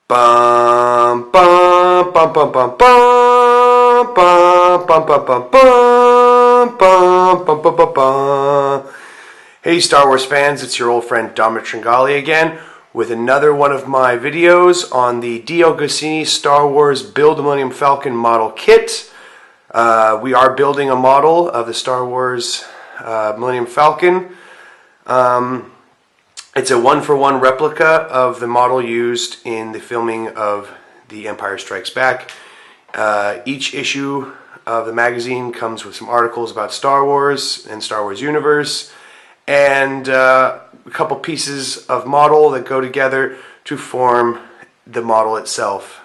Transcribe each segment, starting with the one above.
Bum bum bum bum bum bum bum bum bum bum bum bum bum bum bum bum. Hey Star Wars fans, it's your old friend Dominic Tringali again with another one of my videos on the D.L. Goscinny Star Wars Build a Millennium Falcon model kit. We are building a model of the Star Wars Millennium Falcon. It's a one-for-one replica of the model used in the filming of The Empire Strikes Back. Each issue of the magazine comes with some articles about Star Wars and Star Wars universe, and a couple pieces of model that go together to form the model itself.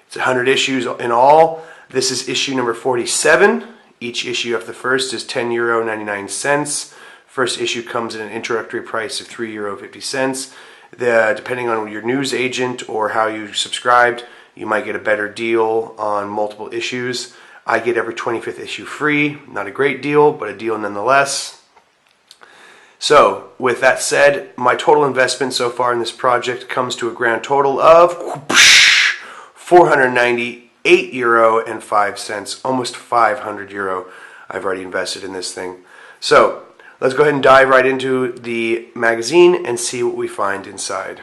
It's 100 issues in all. This is issue number 47. Each issue of the first is €10.99. First issue comes at an introductory price of €3.50. Depending on your news agent or how you subscribed, you might get a better deal on multiple issues. I get every 25th issue free. Not a great deal, but a deal nonetheless. So, with that said, my total investment so far in this project comes to a grand total of €498.05, almost €500 I've already invested in this thing. So, let's go ahead and dive right into the magazine and see what we find inside.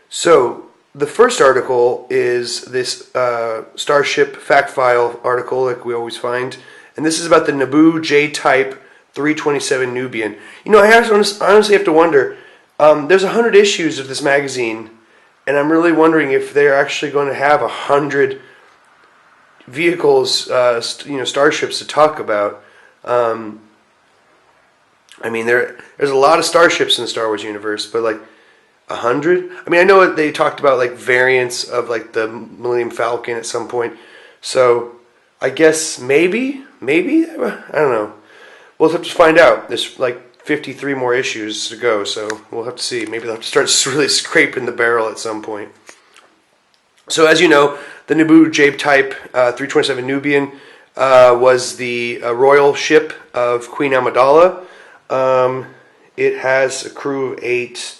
So, the first article is this Starship fact file article like we always find. And this is about the Naboo J-Type 327 Nubian. You know, I honestly have to wonder, there's 100 issues of this magazine, and I'm really wondering if they're actually going to have 100 vehicles, starships to talk about. I mean, there's a lot of starships in the Star Wars universe, but like 100? I mean, I know they talked about like variants of like the Millennium Falcon at some point, so I guess maybe, I don't know. We'll have to find out. There's like 53 more issues to go, so we'll have to see. Maybe they'll have to start really scraping the barrel at some point. So as you know, the Naboo J-Type 327 Nubian was the royal ship of Queen Amidala. It has a crew of 8,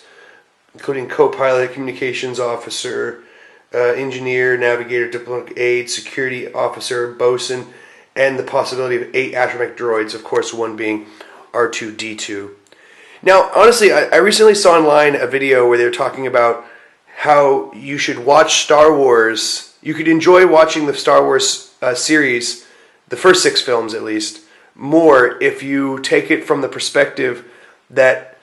including co-pilot, communications officer, engineer, navigator, diplomatic aide, security officer, bosun, and the possibility of 8 astromech droids, of course one being R2-D2. Now, honestly, I recently saw online a video where they were talking about how you should watch Star Wars. You could enjoy watching the Star Wars series, the first 6 films at least, more if you take it from the perspective that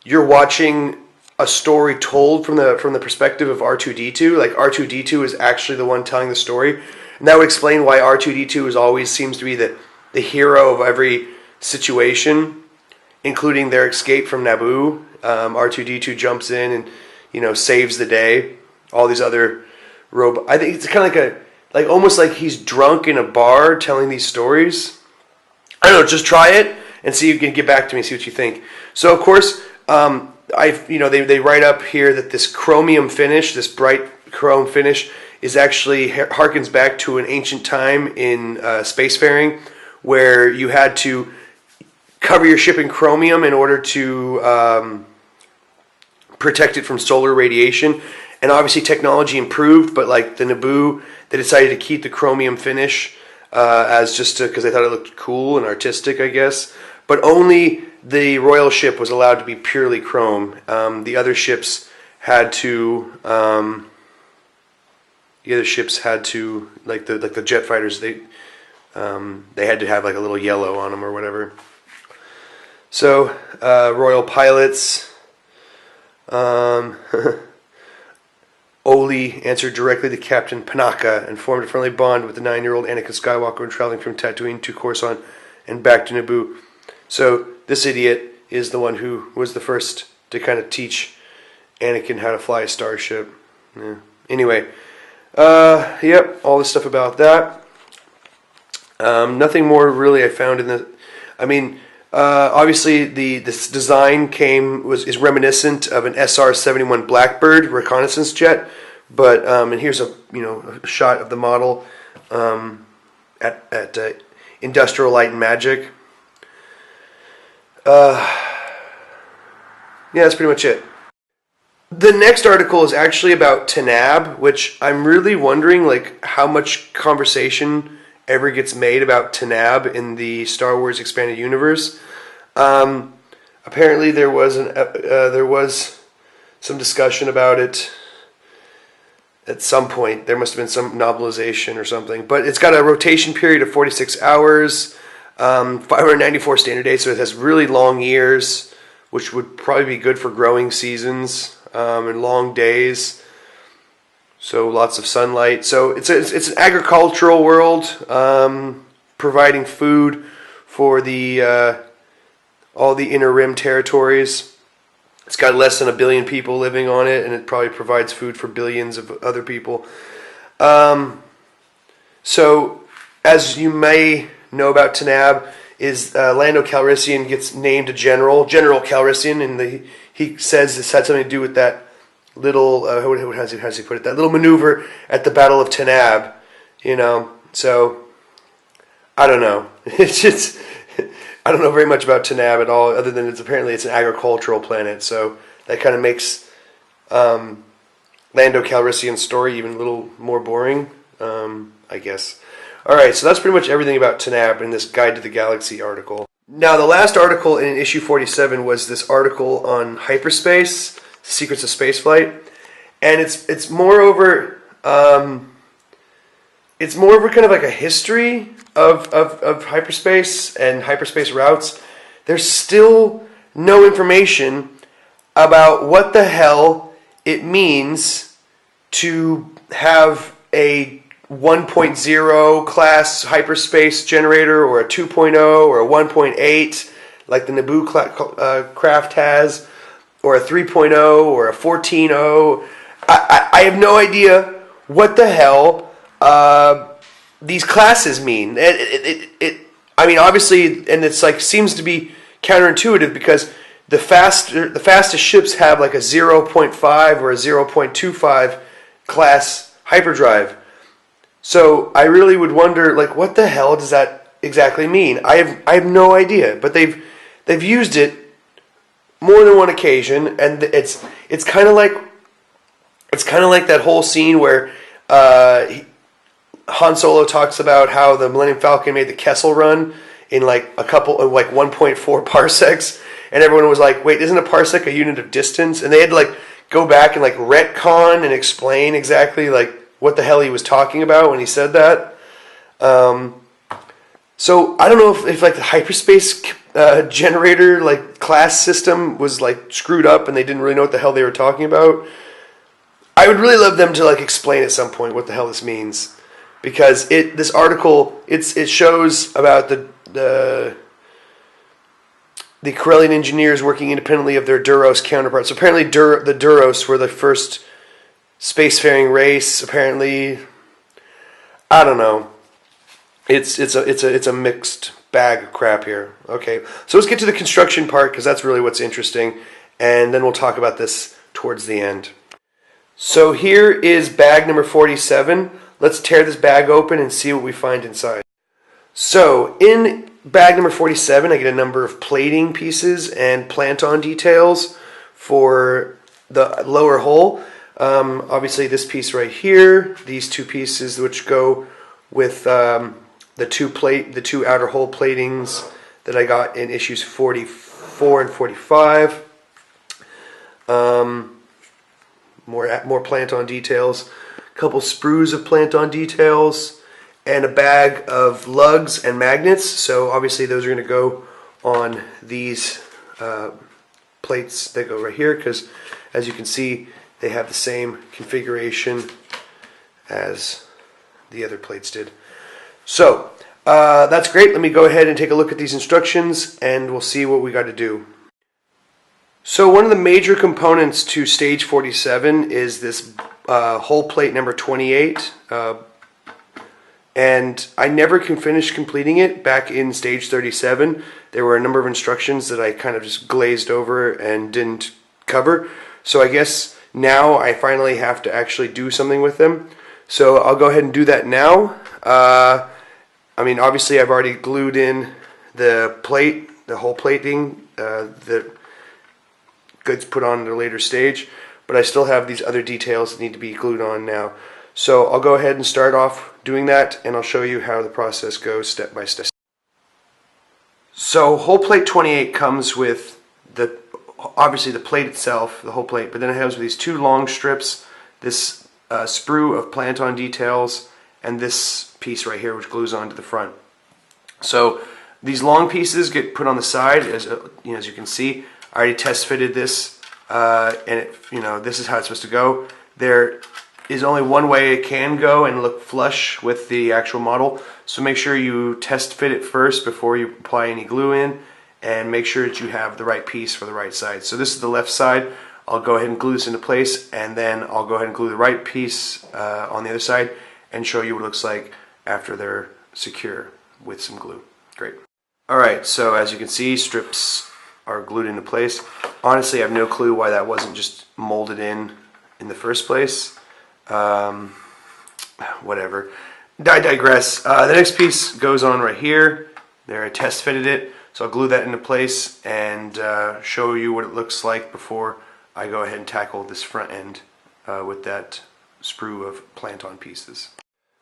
you're watching a story told from the perspective of R2-D2. Like R2-D2 is actually the one telling the story, and that would explain why R2-D2 always seems to be the hero of every situation, including their escape from Naboo. R2-D2 jumps in and saves the day. All these other I think it's kind of like almost like he's drunk in a bar telling these stories. I don't know, just try it and see. You can get back to me, see what you think. So of course, they write up here that this chromium finish, this bright chrome finish, is actually harkens back to an ancient time in spacefaring, where you had to cover your ship in chromium in order to protect it from solar radiation. And obviously technology improved, but like the Naboo, they decided to keep the chromium finish as just because they thought it looked cool and artistic, I guess. But only the royal ship was allowed to be purely chrome. The other ships had to, like the jet fighters, they had to have like a little yellow on them or whatever. So royal pilots. Oli answered directly to Captain Panaka and formed a friendly bond with the 9-year-old Anakin Skywalker when traveling from Tatooine to Coruscant and back to Naboo. So this idiot is the one who was the first to kind of teach Anakin how to fly a starship. Yeah. Anyway, yep, all this stuff about that. Nothing more really I found in the. I mean, obviously this design is reminiscent of an SR-71 Blackbird reconnaissance jet, but and here's a shot of the model at Industrial Light and Magic. Yeah, that's pretty much it. The next article is actually about Taanab, which I'm really wondering like how much conversation ever gets made about Taanab in the Star Wars expanded universe. Apparently, there was some discussion about it at some point. There must have been some novelization or something. But it's got a rotation period of 46 hours, 594 standard days, so it has really long years, which would probably be good for growing seasons and long days. So lots of sunlight. So it's an agricultural world, providing food for the all the inner rim territories. It's got less than 1 billion people living on it, and it probably provides food for billions of other people. So, as you may know about Taanab, is Lando Calrissian gets named a General Calrissian, and he says this had something to do with that little, how does he put it, that little maneuver at the Battle of Taanab, so, I don't know. It's just, I don't know very much about Taanab at all, other than apparently it's an agricultural planet, so that kind of makes Lando Calrissian's story even a little more boring, I guess. Alright, so that's pretty much everything about Taanab in this Guide to the Galaxy article. Now, the last article in issue 47 was this article on hyperspace, Secrets of Spaceflight, and it's moreover kind of like a history of hyperspace and hyperspace routes. There's still no information about what the hell it means to have a 1.0 class hyperspace generator, or a 2.0 or a 1.8 like the Naboo craft has, or a 3.0 or a 14.0. I have no idea what the hell these classes mean. I mean, obviously, and it's like seems to be counterintuitive, because the fastest ships have like a 0.5 or a 0.25 class hyperdrive. So I really would wonder, like, what the hell does that exactly mean? I have no idea. But they've used it more than one occasion, and it's kind of like that whole scene where Han Solo talks about how the Millennium Falcon made the Kessel Run in like 1.4 parsecs, and everyone was like, "Wait, isn't a parsec a unit of distance?" And they had to like go back and like retcon and explain exactly like what the hell he was talking about when he said that. So I don't know if like the hyperspace generator like class system was like screwed up and they didn't really know what the hell they were talking about. I would really love them to like explain at some point what the hell this means, because this article it shows about the Corellian engineers working independently of their Duros counterparts. So apparently the Duros were the first spacefaring race. Apparently, I don't know. It's a mixed bag of crap here. Okay, so let's get to the construction part, because that's really what's interesting, and then we'll talk about this towards the end. So here is bag number 47. Let's tear this bag open and see what we find inside. So in bag number 47, I get a number of plating pieces and plant-on details for the lower hull. Obviously this piece right here, these two pieces which go with the two outer hull platings that I got in issues 44 and 45. More plant-on details, a couple sprues of plant-on details, and a bag of lugs and magnets. So obviously those are going to go on these plates that go right here, because as you can see, they have the same configuration as the other plates did. So that's great. Let me go ahead and take a look at these instructions, and we'll see what we got to do. So one of the major components to stage 47 is this hull plate number 28. And I never finished completing it back in stage 37. There were a number of instructions that I kind of just glazed over and didn't cover. So I guess now I finally have to actually do something with them. So I'll go ahead and do that now. I mean, obviously I've already glued in the plate, the hull plating, the goods put on at a later stage. but I still have these other details that need to be glued on now. So I'll go ahead and start off doing that, and I'll show you how the process goes step by step. So whole plate 28 comes with obviously the plate itself, the whole plate, but then it has these two long strips, this sprue of plant-on details, and this piece right here which glues onto the front. So these long pieces get put on the side, as you can see. I already test fitted this, and this is how it's supposed to go. There is only one way it can go and look flush with the actual model, so make sure you test fit it first before you apply any glue in, and make sure that you have the right piece for the right side. So this is the left side. I'll go ahead and glue this into place, and then I'll go ahead and glue the right piece on the other side and show you what it looks like after they're secure with some glue. Great. Alright, so as you can see, strips are glued into place. Honestly, I have no clue why that wasn't just molded in the first place. Whatever. I digress. The next piece goes on right here. There, I test fitted it. So I'll glue that into place and show you what it looks like before I go ahead and tackle this front end with that sprue of plant-on pieces.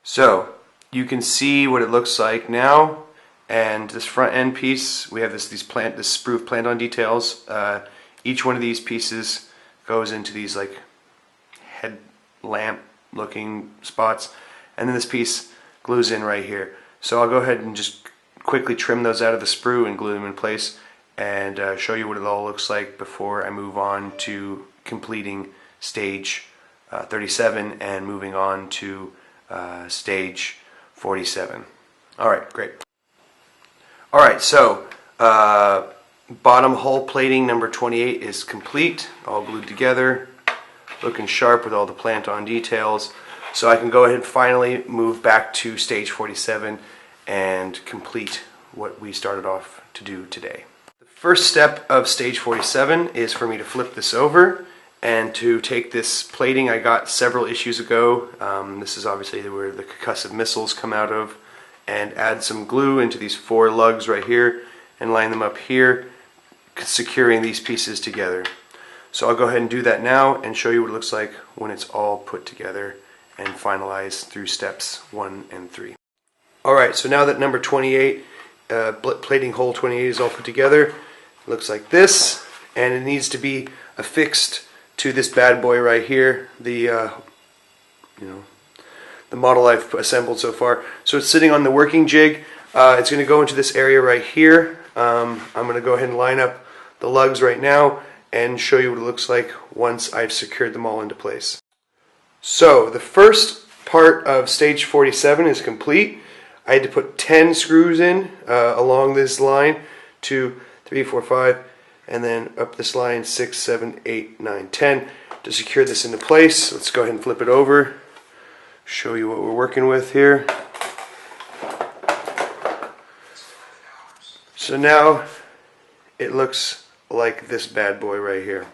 So you can see what it looks like now, and this front end piece, we have this sprue of plant-on details. Each one of these pieces goes into these like headlamp looking spots, and then this piece glues in right here. So I'll go ahead and just quickly trim those out of the sprue and glue them in place, and show you what it all looks like before I move on to completing stage 37 and moving on to stage 47. Alright, great. Alright, so bottom hull plating number 28 is complete, all glued together, looking sharp with all the plant-on details. So I can go ahead and finally move back to stage 47 and complete what we started off to do today. The first step of stage 47 is for me to flip this over and to take this plating I got several issues ago. This is obviously where the concussive missiles come out of, and add some glue into these 4 lugs right here and line them up here, securing these pieces together. So I'll go ahead and do that now and show you what it looks like when it's all put together and finalized through steps 1 and 3. Alright, so now that number 28, plating hole 28 is all put together, it looks like this, and it needs to be affixed to this bad boy right here, the model I've assembled so far. So it's sitting on the working jig. It's going to go into this area right here. I'm going to go ahead and line up the lugs right now and show you what it looks like once I've secured them all into place. So the first part of stage 47 is complete. I had to put 10 screws in along this line, 2, 3, 4, 5, and then up this line 6, 7, 8, 9, 10 to secure this into place. Let's go ahead and flip it over, show you what we're working with here. So now it looks like this bad boy right here.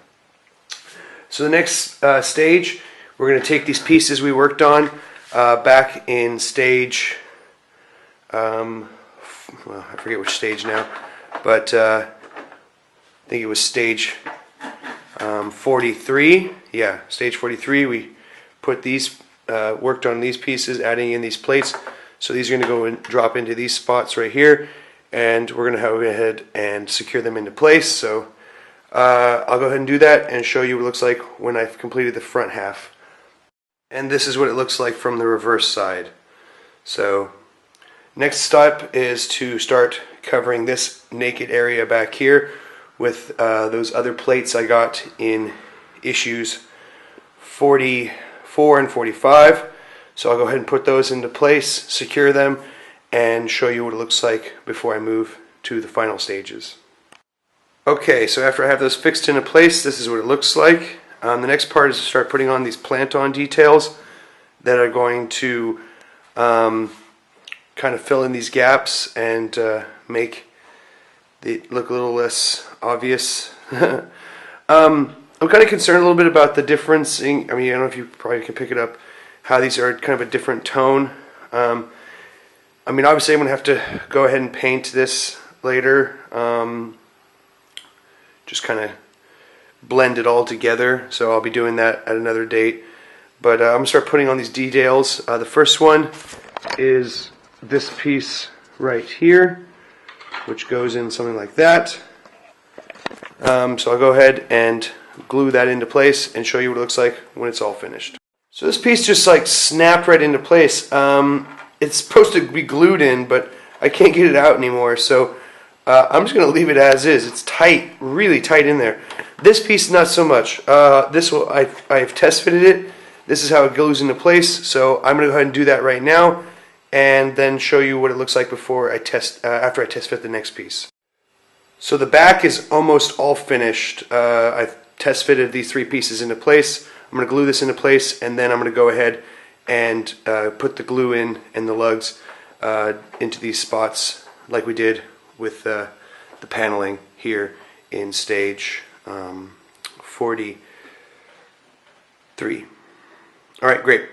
So the next stage, we're going to take these pieces we worked on back in stage well, I forget which stage now, but I think it was stage 43. Yeah, stage 43. We put these, worked on these pieces, adding in these plates. So these are going to go and drop into these spots right here, and we're going to go ahead and secure them into place. So I'll go ahead and do that and show you what it looks like when I've completed the front half. And this is what it looks like from the reverse side. So next step is to start covering this naked area back here with those other plates I got in issues 44 and 45. So I'll go ahead and put those into place, secure them, and show you what it looks like before I move to the final stages. Okay, so after I have those fixed into place, this is what it looks like. The next part is to start putting on these plant-on details that are going to kind of fill in these gaps and make it look a little less obvious. I'm kind of concerned a little bit about the difference in, I mean, I don't know if you probably can pick it up, how these are kind of a different tone. I mean, obviously I'm going to have to go ahead and paint this later, just kind of blend it all together, so I'll be doing that at another date. But I'm going to start putting on these details. The first one is this piece right here, which goes in something like that. So I'll go ahead and glue that into place and show you what it looks like when it's all finished. So this piece just like snapped right into place. It's supposed to be glued in, but I can't get it out anymore, so I'm just going to leave it as is. It's tight, really tight in there. This piece, not so much. I've test fitted it. This is how it glues into place, so I'm going to go ahead and do that right now, and then show you what it looks like before after I test fit the next piece. So the back is almost all finished. I've test fitted these 3 pieces into place. I'm going to glue this into place, and then I'm going to go ahead and put the glue in and the lugs into these spots like we did with the paneling here in stage 43. Alright, great.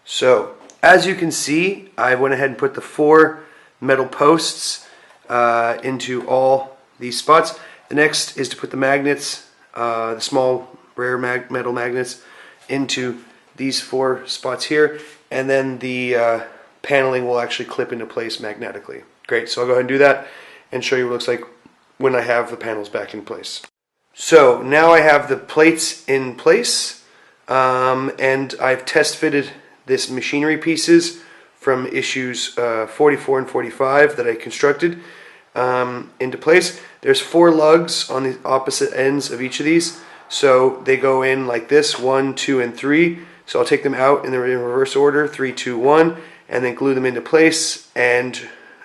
So as you can see, I went ahead and put the 4 metal posts into all these spots. The next is to put the magnets, the small rare metal magnets, into these 4 spots here, and then the paneling will actually clip into place magnetically. Great, so I'll go ahead and do that and show you what it looks like when I have the panels back in place. So now I have the plates in place, and I've test fitted this machinery pieces from issues 44 and 45 that I constructed into place. There's 4 lugs on the opposite ends of each of these, so they go in like this, 1, 2, and 3. So I'll take them out in the reverse order, 3, 2, 1, and then glue them into place, and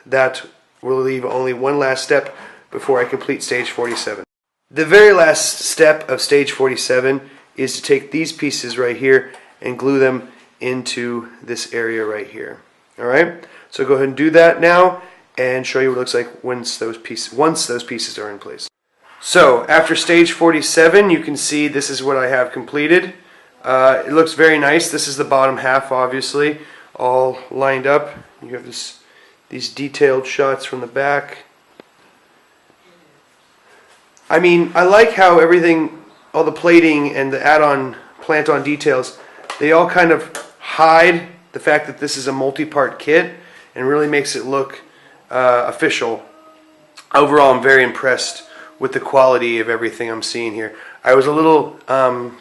that will leave only one last step before I complete stage 47. The very last step of stage 47 is to take these pieces right here and glue them into this area right here. Alright, so go ahead and do that now and show you what it looks like once those pieces are in place. So after stage 47, you can see this is what I have completed. It looks very nice. This is the bottom half, obviously, all lined up. You have these detailed shots from the back. I mean, I like how everything, all the plating and the add-on plant-on details, they all kind of hide the fact that this is a multi-part kit and really makes it look official. Overall, I'm very impressed with the quality of everything I'm seeing here. I was a little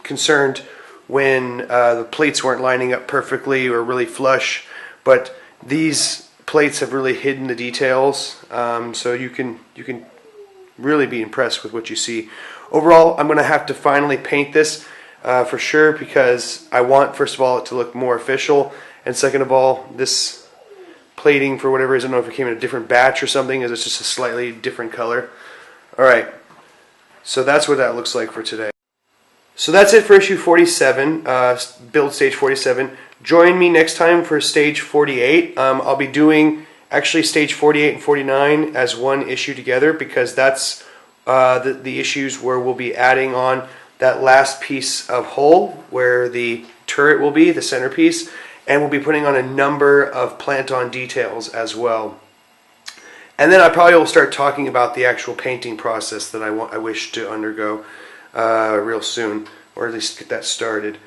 concerned when the plates weren't lining up perfectly or really flush, but these plates have really hidden the details, so you can really be impressed with what you see. Overall, I'm going to have to finally paint this for sure, because I want, first of all, it to look more official, and second of all, this plating, for whatever reason, I don't know if it came in a different batch or something, as it's just a slightly different color. Alright, so that's what that looks like for today. So that's it for issue 47, build stage 47. Join me next time for stage 48. I'll be doing actually stage 48 and 49 as one issue together, because that's the issues where we'll be adding on that last piece of hull where the turret will be, the centerpiece, and we'll be putting on a number of plant-on details as well. And then I probably will start talking about the actual painting process that I wish to undergo real soon, or at least get that started.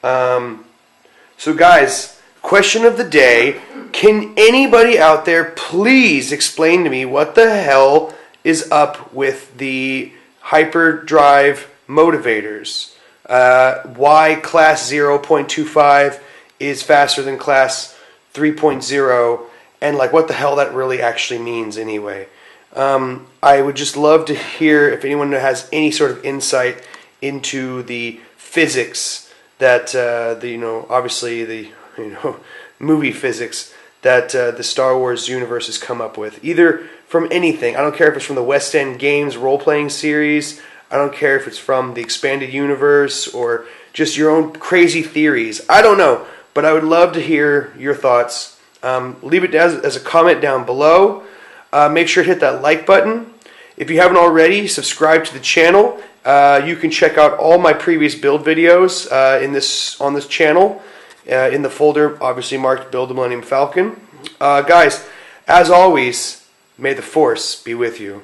So guys, question of the day: can anybody out there please explain to me what the hell is up with the hyperdrive motivators? Why class 0.25 is faster than class 3.0, and like what the hell that really actually means anyway. I would just love to hear if anyone has any sort of insight into the physics that obviously the movie physics that the Star Wars universe has come up with, either from anything. I don't care if it's from the West End Games role-playing series. I don't care if it's from the expanded universe or just your own crazy theories. I don't know, but I would love to hear your thoughts. Leave it as a comment down below. Make sure to hit that like button. If you haven't already, subscribe to the channel. You can check out all my previous build videos on this channel in the folder obviously marked Build the Millennium Falcon. Guys, as always, may the Force be with you.